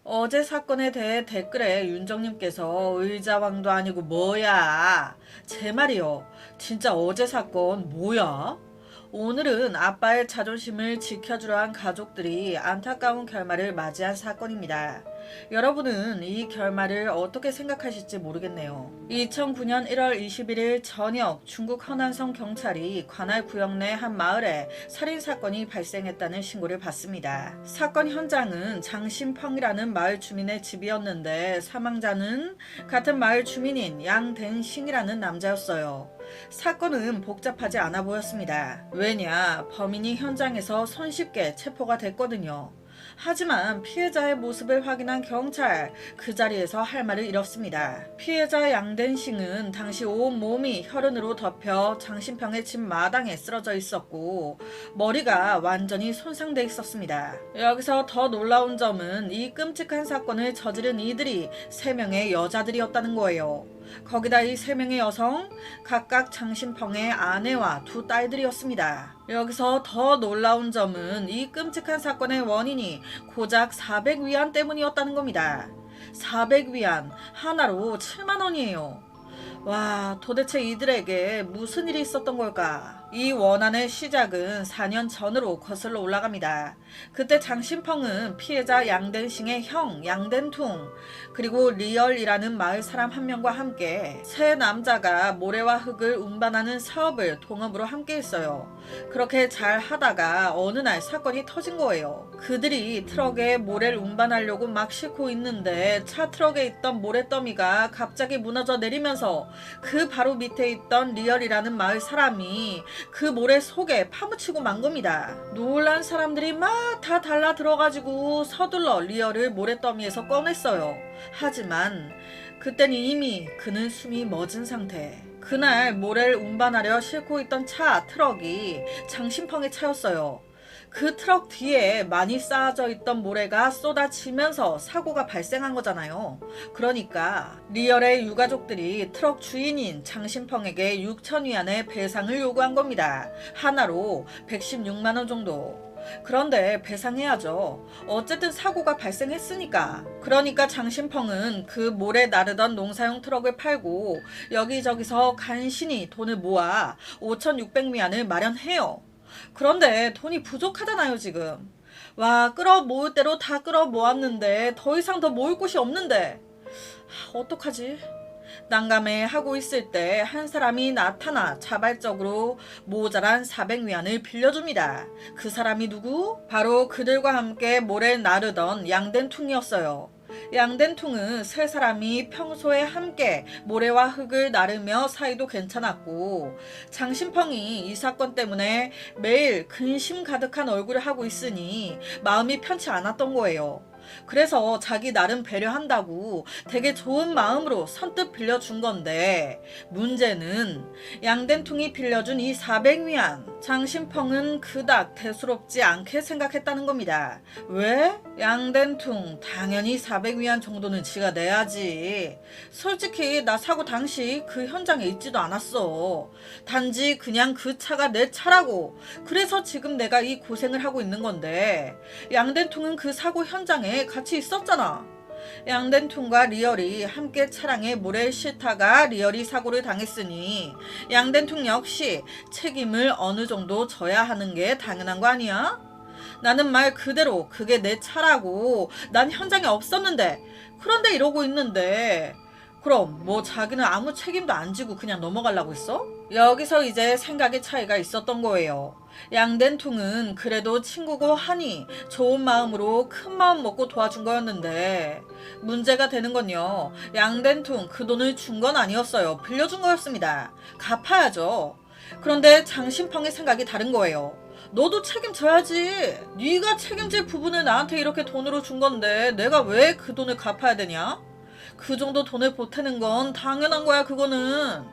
어제 사건에 대해 댓글에 윤정님께서 의자왕도 아니고 뭐야? 제 말이요. 진짜 어제 사건 뭐야? 오늘은 아빠의 자존심을 지켜주려 한 가족들이 안타까운 결말을 맞이한 사건입니다. 여러분은 이 결말을 어떻게 생각하실지 모르겠네요. 2009년 1월 21일 저녁 중국 허난성 경찰이 관할 구역 내 한 마을에 살인사건이 발생했다는 신고를 받습니다. 사건 현장은 장신펑이라는 마을 주민의 집이었는데 사망자는 같은 마을 주민인 양댄싱이라는 남자였어요. 사건은 복잡하지 않아 보였습니다. 왜냐, 범인이 현장에서 손쉽게 체포가 됐거든요. 하지만 피해자의 모습을 확인한 경찰, 그 자리에서 할 말을 잃었습니다. 피해자 양댄싱은 당시 온몸이 혈흔으로 덮여 장신평의 집 마당에 쓰러져 있었고 머리가 완전히 손상돼 있었습니다. 여기서 더 놀라운 점은 이 끔찍한 사건을 저지른 이들이 3명의 여자들이었다는 거예요. 거기다 이 3명의 여성, 각각 장신펑의 아내와 2 딸들이었습니다. 여기서 더 놀라운 점은 이 끔찍한 사건의 원인이 고작 400위안 때문이었다는 겁니다. 400위안, 하나로 7만원이에요. 와, 도대체 이들에게 무슨 일이 있었던 걸까? 이 원한의 시작은 4년 전으로 거슬러 올라갑니다. 그때 장신펑은 피해자 양댄싱의 형 양댄퉁 그리고 리얼이라는 마을 사람 한 명과 함께 세 남자가 모래와 흙을 운반하는 사업을 동업으로 함께 했어요. 그렇게 잘 하다가 어느 날 사건이 터진 거예요. 그들이 트럭에 모래를 운반하려고 막 싣고 있는데 차 트럭에 있던 모래더미가 갑자기 무너져 내리면서 그 바로 밑에 있던 리얼이라는 마을 사람이 그 모래 속에 파묻히고 만 겁니다. 놀란 사람들이 막 다 달라 들어가지고 서둘러 리얼을 모래더미에서 꺼냈어요. 하지만 그땐 이미 그는 숨이 멎은 상태. 그날 모래를 운반하려 싣고 있던 차 트럭이 장신펑의 차였어요. 그 트럭 뒤에 많이 쌓아져 있던 모래가 쏟아지면서 사고가 발생한 거잖아요. 그러니까 리얼의 유가족들이 트럭 주인인 장신펑에게 6,000위안의 배상을 요구한 겁니다. 하나로 116만원 정도. 그런데 배상해야죠. 어쨌든 사고가 발생했으니까. 그러니까 장신펑은 그 모래 나르던 농사용 트럭을 팔고 여기저기서 간신히 돈을 모아 5,600위안을 마련해요. 그런데 돈이 부족하잖아요, 지금. 와, 끌어 모을 대로 다 끌어 모았는데 더 이상 더 모을 곳이 없는데 어떡하지? 난감해 하고 있을 때 한 사람이 나타나 자발적으로 모자란 400위안을 빌려줍니다. 그 사람이 누구? 바로 그들과 함께 모래를 나르던 양댄퉁이었어요. 양댄퉁은 세 사람이 평소에 함께 모래와 흙을 나르며 사이도 괜찮았고 장신펑이 이 사건 때문에 매일 근심 가득한 얼굴을 하고 있으니 마음이 편치 않았던 거예요. 그래서 자기 나름 배려한다고 되게 좋은 마음으로 선뜻 빌려준 건데 문제는 양댄퉁이 빌려준 이 400위안 장신펑은 그닥 대수롭지 않게 생각했다는 겁니다. 왜? 양댄퉁 당연히 400위안 정도는 지가 내야지. 솔직히 나 사고 당시 그 현장에 있지도 않았어. 단지 그냥 그 차가 내 차라고. 그래서 지금 내가 이 고생을 하고 있는 건데 양댄퉁은 그 사고 현장에 같이 있었잖아. 양댄퉁과 리얼이 함께 차량에 모래를 싣다가 리얼이 사고를 당했으니 양댄퉁 역시 책임을 어느 정도 져야 하는 게 당연한 거 아니야? 나는 말 그대로 그게 내 차라고. 난 현장에 없었는데. 그런데 이러고 있는데 그럼 뭐 자기는 아무 책임도 안 지고 그냥 넘어가려고 했어? 여기서 이제 생각의 차이가 있었던 거예요. 양댄퉁은 그래도 친구고 하니 좋은 마음으로 큰 마음 먹고 도와준 거였는데 문제가 되는 건요. 양댄퉁 그 돈을 준 건 아니었어요. 빌려준 거였습니다. 갚아야죠. 그런데 장신펑의 생각이 다른 거예요. 너도 책임져야지. 네가 책임질 부분을 나한테 이렇게 돈으로 준 건데 내가 왜 그 돈을 갚아야 되냐? 그 정도 돈을 보태는 건 당연한 거야, 그거는.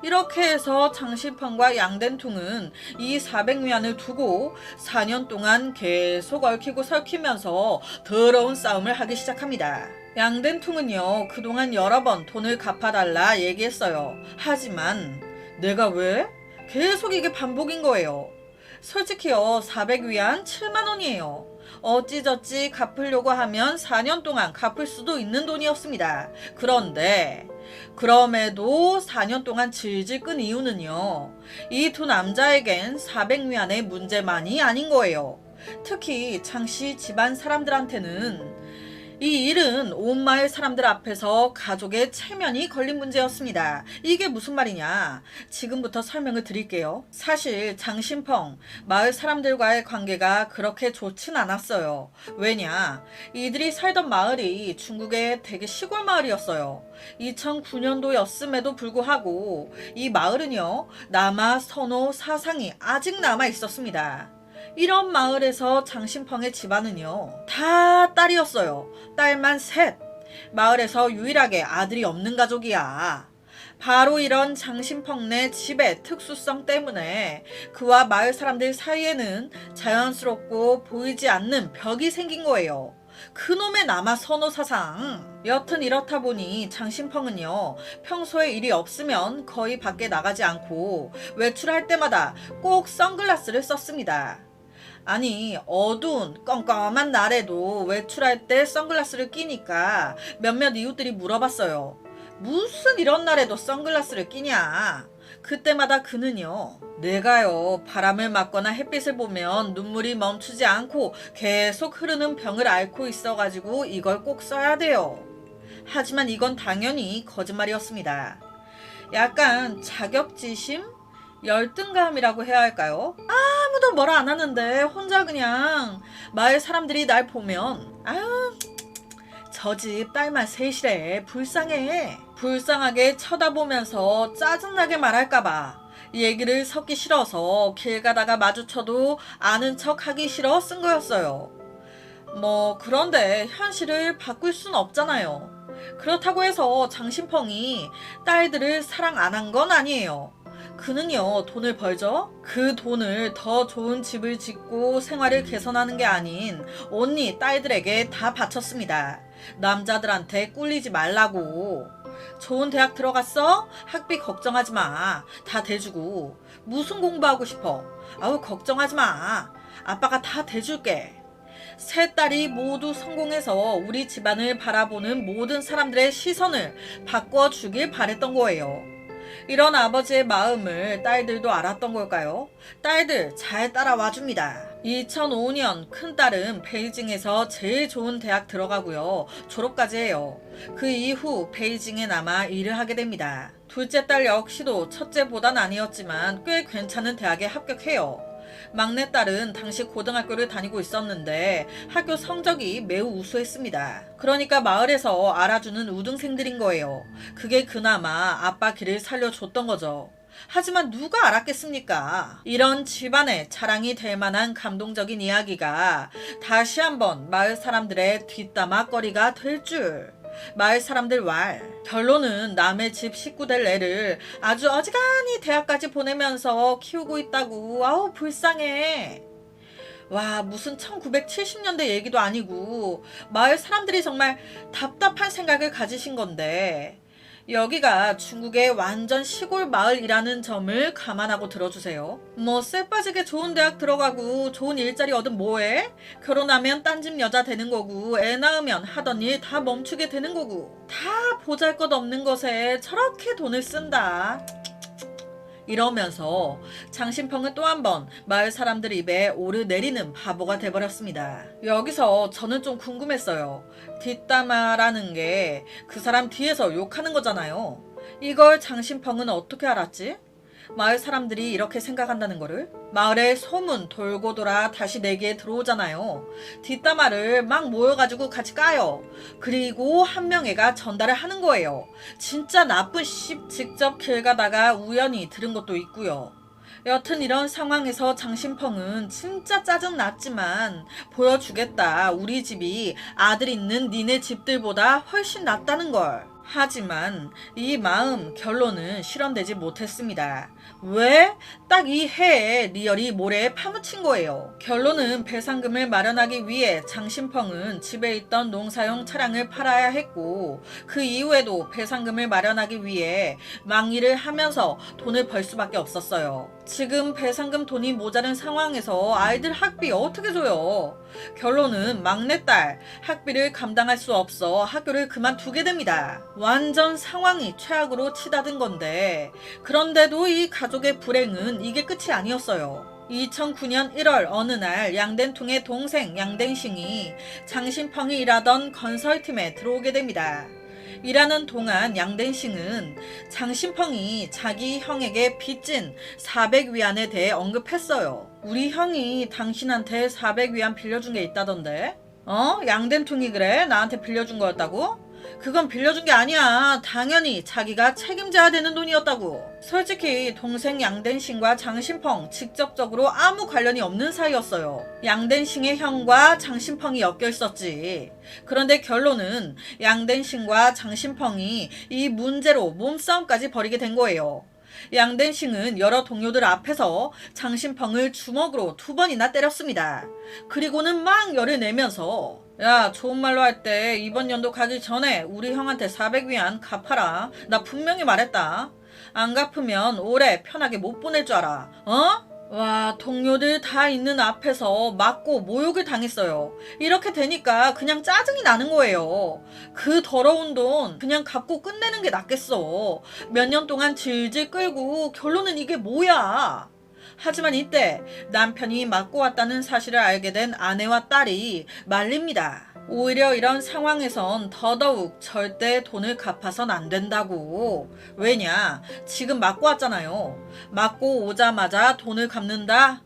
이렇게 해서 장신펑과 양댄퉁은 이 400위안을 두고 4년 동안 계속 얽히고 설키면서 더러운 싸움을 하기 시작합니다. 양댄퉁은요, 그동안 여러 번 돈을 갚아달라 얘기했어요. 하지만 내가 왜? 계속 이게 반복인 거예요. 솔직히요, 400위안 7만원이에요. 어찌저찌 갚으려고 하면 4년 동안 갚을 수도 있는 돈이었습니다. 그런데 그럼에도 4년 동안 질질 끈 이유는요. 이 두 남자에겐 400위안의 문제만이 아닌 거예요. 특히 장씨 집안 사람들한테는 이 일은 온 마을 사람들 앞에서 가족의 체면이 걸린 문제였습니다. 이게 무슨 말이냐? 지금부터 설명을 드릴게요. 사실 장신펑 마을 사람들과의 관계가 그렇게 좋진 않았어요. 왜냐? 이들이 살던 마을이 중국의 되게 시골 마을이었어요. 2009년도였음에도 불구하고 이 마을은요, 남아 선호 사상이 아직 남아 있었습니다. 이런 마을에서 장신펑의 집안은요, 다 딸이었어요. 딸만 셋. 마을에서 유일하게 아들이 없는 가족이야. 바로 이런 장신펑네 집의 특수성 때문에 그와 마을 사람들 사이에는 자연스럽고 보이지 않는 벽이 생긴 거예요. 그놈의 남아 선호 사상. 여튼 이렇다 보니 장신펑은요, 평소에 일이 없으면 거의 밖에 나가지 않고 외출할 때마다 꼭 선글라스를 썼습니다. 아니, 어두운 껌껌한 날에도 외출할 때 선글라스를 끼니까 몇몇 이웃들이 물어봤어요. 무슨 이런 날에도 선글라스를 끼냐? 그때마다 그는요, 내가요, 바람을 맞거나 햇빛을 보면 눈물이 멈추지 않고 계속 흐르는 병을 앓고 있어가지고 이걸 꼭 써야 돼요. 하지만 이건 당연히 거짓말이었습니다. 약간 자격지심? 열등감이라고 해야 할까요? 아무도 뭐라 안 하는데 혼자 그냥 마을 사람들이 날 보면 아유, 저 집 딸만 셋이래, 불쌍해. 불쌍하게 쳐다보면서 짜증나게 말할까봐 얘기를 섞기 싫어서 길 가다가 마주쳐도 아는 척 하기 싫어 쓴 거였어요. 그런데 현실을 바꿀 순 없잖아요. 그렇다고 해서 장신펑이 딸들을 사랑 안 한 건 아니에요. 그는요, 돈을 벌죠? 그 돈을 더 좋은 집을 짓고 생활을 개선하는 게 아닌 온니 딸들에게 다 바쳤습니다. 남자들한테 꿀리지 말라고. 좋은 대학 들어갔어? 학비 걱정하지 마. 다 대주고. 무슨 공부하고 싶어? 아우, 걱정하지 마. 아빠가 다 대줄게. 세 딸이 모두 성공해서 우리 집안을 바라보는 모든 사람들의 시선을 바꿔주길 바랬던 거예요. 이런 아버지의 마음을 딸들도 알았던 걸까요? 딸들 잘 따라와 줍니다. 2005년 큰딸은 베이징에서 제일 좋은 대학 들어가고요. 졸업까지 해요. 그 이후 베이징에 남아 일을 하게 됩니다. 둘째 딸 역시도 첫째보단 아니었지만 꽤 괜찮은 대학에 합격해요. 막내딸은 당시 고등학교를 다니고 있었는데 학교 성적이 매우 우수했습니다. 그러니까 마을에서 알아주는 우등생들인 거예요. 그게 그나마 아빠 길을 살려줬던 거죠. 하지만 누가 알았겠습니까? 이런 집안의 자랑이 될 만한 감동적인 이야기가 다시 한번 마을 사람들의 뒷담화거리가 될 줄. 마을 사람들 왈. 결론은 남의 집 식구 될 애를 아주 어지간히 대학까지 보내면서 키우고 있다고. 아우, 불쌍해. 와, 무슨 1970년대 얘기도 아니고 마을 사람들이 정말 답답한 생각을 가지신 건데, 여기가 중국의 완전 시골 마을이라는 점을 감안하고 들어주세요. 쎄빠지게 좋은 대학 들어가고 좋은 일자리 얻으면 뭐해? 결혼하면 딴 집 여자 되는 거고, 애 낳으면 하던 일 다 멈추게 되는 거고, 다 보잘것없는 것에 저렇게 돈을 쓴다. 이러면서 장신펑은 또 한 번 마을 사람들 입에 오르내리는 바보가 돼버렸습니다. 여기서 저는 좀 궁금했어요. 뒷담화라는 게 그 사람 뒤에서 욕하는 거잖아요. 이걸 장신펑은 어떻게 알았지? 마을 사람들이 이렇게 생각한다는 거를? 마을에 소문 돌고 돌아 다시 내기에 들어오잖아요. 뒷담화를 막 모여가지고 같이 까요. 그리고 한 명애가 전달을 하는 거예요. 진짜 나쁜 씹. 직접 길 가다가 우연히 들은 것도 있고요. 여튼 이런 상황에서 장신펑은 진짜 짜증났지만 보여주겠다. 우리 집이 아들 있는 니네 집들보다 훨씬 낫다는 걸. 하지만 이 마음 결론은 실현되지 못했습니다. 왜? 딱 이 해에 리얼이 모래에 파묻힌 거예요. 결론은 배상금을 마련하기 위해 장신펑은 집에 있던 농사용 차량을 팔아야 했고, 그 이후에도 배상금을 마련하기 위해 망일을 하면서 돈을 벌 수밖에 없었어요. 지금 배상금 돈이 모자른 상황에서 아이들 학비 어떻게 줘요? 결론은 막내딸 학비를 감당할 수 없어 학교를 그만두게 됩니다. 완전 상황이 최악으로 치닫은 건데, 그런데도 이 가족의 불행은 이게 끝이 아니었어요. 2009년 1월 어느 날 양den통의 동생 양den싱이 장신펑이 일하던 건설팀에 들어오게 됩니다. 일하는 동안 양den싱은 장신펑이 자기 형에게 빚진 400위안에 대해 언급했어요. 우리 형이 당신한테 400위안 빌려준 게 있다던데? 양den통이 그래? 나한테 빌려준 거였다고? 그건 빌려준 게 아니야. 당연히 자기가 책임져야 되는 돈이었다고. 솔직히 동생 양den싱과 장신펑 직접적으로 아무 관련이 없는 사이였어요. 양den싱의 형과 장신펑이 엮여 있었지. 그런데 결론은 양den싱과 장신펑이 이 문제로 몸싸움까지 벌이게 된 거예요. 양den싱은 여러 동료들 앞에서 장신펑을 주먹으로 2번이나 때렸습니다. 그리고는 막 열을 내면서, 야, 좋은 말로 할 때 이번 연도 가기 전에 우리 형한테 400위안 갚아라. 나 분명히 말했다. 안 갚으면 올해 편하게 못 보낼 줄 알아. 와, 동료들 다 있는 앞에서 맞고 모욕을 당했어요. 이렇게 되니까 그냥 짜증이 나는 거예요. 그 더러운 돈 그냥 갚고 끝내는 게 낫겠어. 몇 년 동안 질질 끌고 결론은 이게 뭐야. 하지만 이때 남편이 맞고 왔다는 사실을 알게 된 아내와 딸이 말립니다. 오히려 이런 상황에선 더더욱 절대 돈을 갚아선 안 된다고. 왜냐? 지금 맞고 왔잖아요. 맞고 오자마자 돈을 갚는다?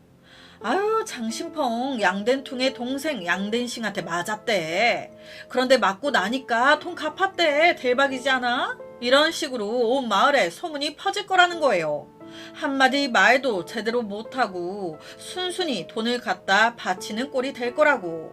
아유, 장신펑 양den통의 동생 양den싱한테 맞았대. 그런데 맞고 나니까 돈 갚았대. 대박이지 않아? 이런 식으로 온 마을에 소문이 퍼질 거라는 거예요. 한마디 말도 제대로 못하고 순순히 돈을 갖다 바치는 꼴이 될 거라고.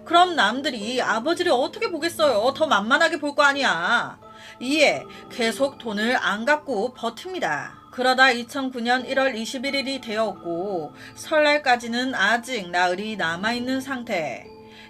그럼 남들이 아버지를 어떻게 보겠어요? 더 만만하게 볼 거 아니야. 이에 계속 돈을 안 갚고 버팁니다. 그러다 2009년 1월 21일이 되었고 설날까지는 아직 나흘이 남아있는 상태.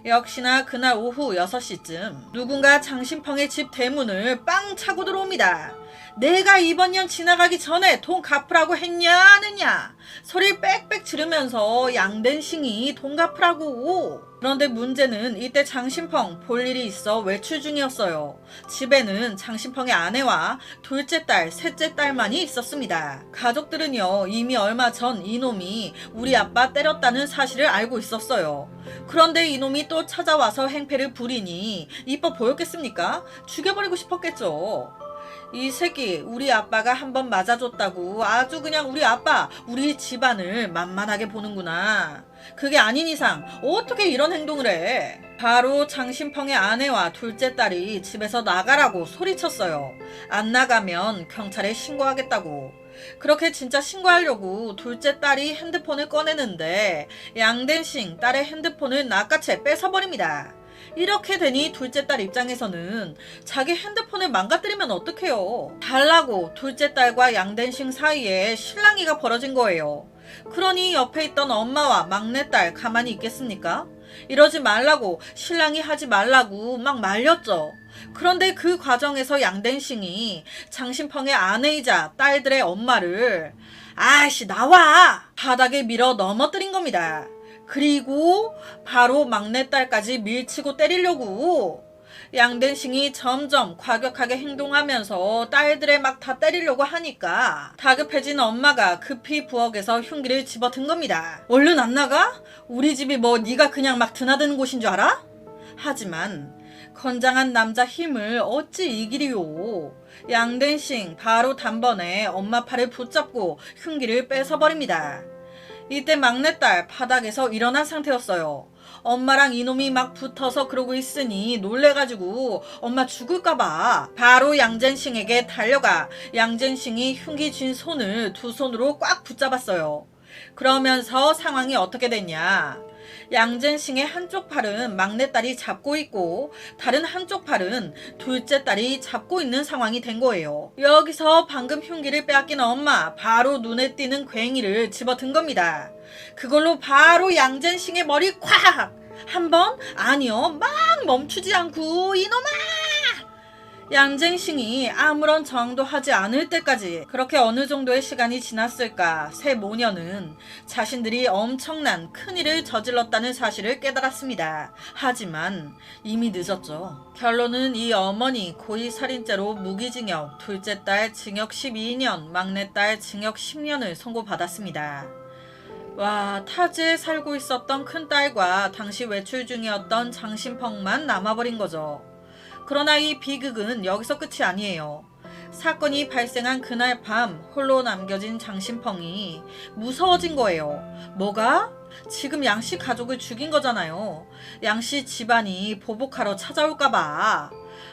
역시나 그날 오후 6시쯤 누군가 장신펑의 집 대문을 빵 차고 들어옵니다. 내가 이번 년 지나가기 전에 돈 갚으라고 했냐 안 했냐 소리를 빽빽 지르면서 양den싱이 돈 갚으라고. 그런데 문제는 이때 장신펑 볼 일이 있어 외출 중이었어요. 집에는 장신펑의 아내와 둘째 딸, 셋째 딸만이 있었습니다. 가족들은요 이미 얼마 전 이놈이 우리 아빠 때렸다는 사실을 알고 있었어요. 그런데 이놈이 또 찾아와서 행패를 부리니 이뻐 보였겠습니까? 죽여버리고 싶었겠죠. 이 새끼 우리 아빠가 한번 맞아줬다고 아주 그냥 우리 아빠 우리 집안을 만만하게 보는구나. 그게 아닌 이상 어떻게 이런 행동을 해. 바로 장신펑의 아내와 둘째 딸이 집에서 나가라고 소리쳤어요. 안 나가면 경찰에 신고하겠다고. 그렇게 진짜 신고하려고 둘째 딸이 핸드폰을 꺼내는데 양den싱 딸의 핸드폰을 낚아채 뺏어버립니다. 이렇게 되니 둘째 딸 입장에서는 자기 핸드폰을 망가뜨리면 어떡해요. 달라고 둘째 딸과 양den싱 사이에 실랑이가 벌어진 거예요. 그러니 옆에 있던 엄마와 막내딸 가만히 있겠습니까? 이러지 말라고 실랑이 하지 말라고 막 말렸죠. 그런데 그 과정에서 양den싱이 장신펑의 아내이자 딸들의 엄마를 아이씨 나와! 바닥에 밀어 넘어뜨린 겁니다. 그리고 바로 막내딸까지 밀치고 때리려고. 양den싱이 점점 과격하게 행동하면서 딸들의 막 다 때리려고 하니까 다급해진 엄마가 급히 부엌에서 흉기를 집어든 겁니다. 얼른 안 나가? 우리 집이 뭐 네가 그냥 막 드나드는 곳인 줄 알아? 하지만 건장한 남자 힘을 어찌 이기리요. 양den싱 바로 단번에 엄마 팔을 붙잡고 흉기를 뺏어버립니다. 이때 막내딸 바닥에서 일어난 상태였어요. 엄마랑 이놈이 막 붙어서 그러고 있으니 놀래가지고 엄마 죽을까봐 바로 양den싱에게 달려가 양den싱이 흉기 쥔 손을 두 손으로 꽉 붙잡았어요. 그러면서 상황이 어떻게 됐냐. 양den싱의 한쪽 팔은 막내딸이 잡고 있고 다른 한쪽 팔은 둘째 딸이 잡고 있는 상황이 된 거예요. 여기서 방금 흉기를 빼앗긴 엄마 바로 눈에 띄는 괭이를 집어든 겁니다. 그걸로 바로 양den싱의 머리 콱! 한 번? 아니요. 막 멈추지 않고 이놈아! 양쟁싱이 아무런 저항도 하지 않을 때까지 그렇게 어느 정도의 시간이 지났을까 세 모녀는 자신들이 엄청난 큰일을 저질렀다는 사실을 깨달았습니다. 하지만 이미 늦었죠. 결론은 이 어머니 고의살인죄로 무기징역, 둘째 딸 징역 12년, 막내 딸 징역 10년을 선고받았습니다. 와, 타지에 살고 있었던 큰딸과 당시 외출 중이었던 장신펑만 남아버린 거죠. 그러나 이 비극은 여기서 끝이 아니에요. 사건이 발생한 그날 밤 홀로 남겨진 장신펑이 무서워진 거예요. 뭐가? 지금 양씨 가족을 죽인 거잖아요. 양씨 집안이 보복하러 찾아올까봐.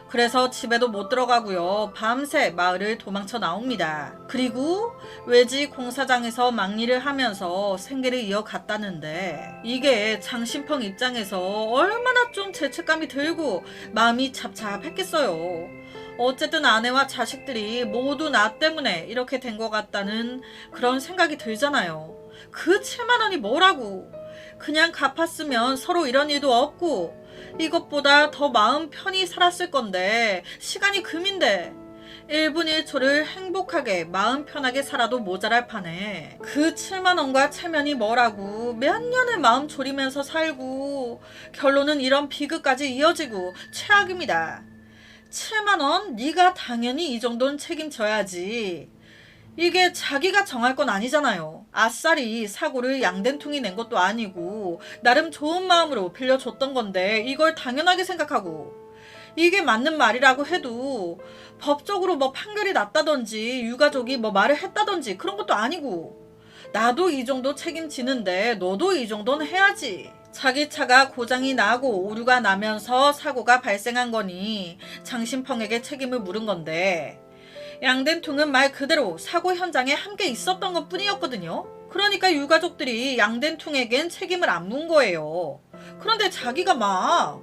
그래서 집에도 못 들어가고요. 밤새 마을을 도망쳐 나옵니다. 그리고 외지 공사장에서 막일을 하면서 생계를 이어갔다는데 이게 장신펑 입장에서 얼마나 좀 죄책감이 들고 마음이 잡잡했겠어요. 어쨌든 아내와 자식들이 모두 나 때문에 이렇게 된 것 같다는 그런 생각이 들잖아요. 그 7만 원이 뭐라고. 그냥 갚았으면 서로 이런 일도 없고 이것보다 더 마음 편히 살았을 건데 시간이 금인데 1분 1초를 행복하게 마음 편하게 살아도 모자랄 판에 그 7만 원과 체면이 뭐라고 몇 년을 마음 졸이면서 살고 결론은 이런 비극까지 이어지고 최악입니다. 7만 원? 네가 당연히 이 정도는 책임져야지. 이게 자기가 정할 건 아니잖아요. 아싸리 사고를 양den통이 낸 것도 아니고 나름 좋은 마음으로 빌려줬던 건데 이걸 당연하게 생각하고 이게 맞는 말이라고 해도 법적으로 뭐 판결이 났다든지 유가족이 뭐 말을 했다든지 그런 것도 아니고 나도 이 정도 책임지는데 너도 이 정도는 해야지. 자기 차가 고장이 나고 오류가 나면서 사고가 발생한 거니 장신펑에게 책임을 물은 건데 양덴통은 말 그대로 사고 현장에 함께 있었던 것 뿐이었거든요. 그러니까 유가족들이 양덴통에겐 책임을 안 문 거예요. 그런데 자기가 막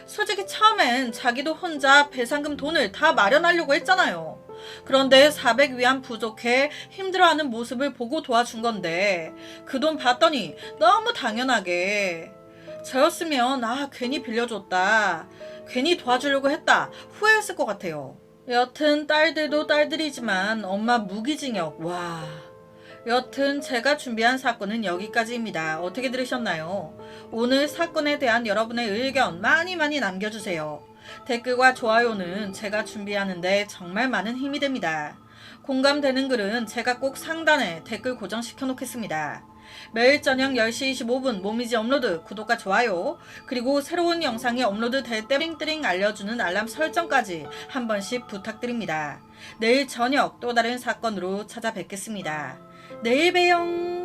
솔직히 처음엔 자기도 혼자 배상금 돈을 다 마련하려고 했잖아요. 그런데 400위안 부족해 힘들어하는 모습을 보고 도와준 건데 그 돈 받더니 너무 당연하게 저였으면 괜히 빌려줬다, 괜히 도와주려고 했다 후회했을 것 같아요. 여튼 딸들도 딸들이지만 엄마 무기징역. 와. 여튼 제가 준비한 사건은 여기까지입니다. 어떻게 들으셨나요? 오늘 사건에 대한 여러분의 의견 많이 남겨주세요. 댓글과 좋아요는 제가 준비하는데 정말 많은 힘이 됩니다. 공감되는 글은 제가 꼭 상단에 댓글 고정시켜 놓겠습니다. 매일 저녁 10시 25분 모미지 업로드 구독과 좋아요 그리고 새로운 영상이 업로드 될 때 띵띵 알려주는 알람 설정까지 한 번씩 부탁드립니다. 내일 저녁 또 다른 사건으로 찾아뵙겠습니다. 내일 봬요.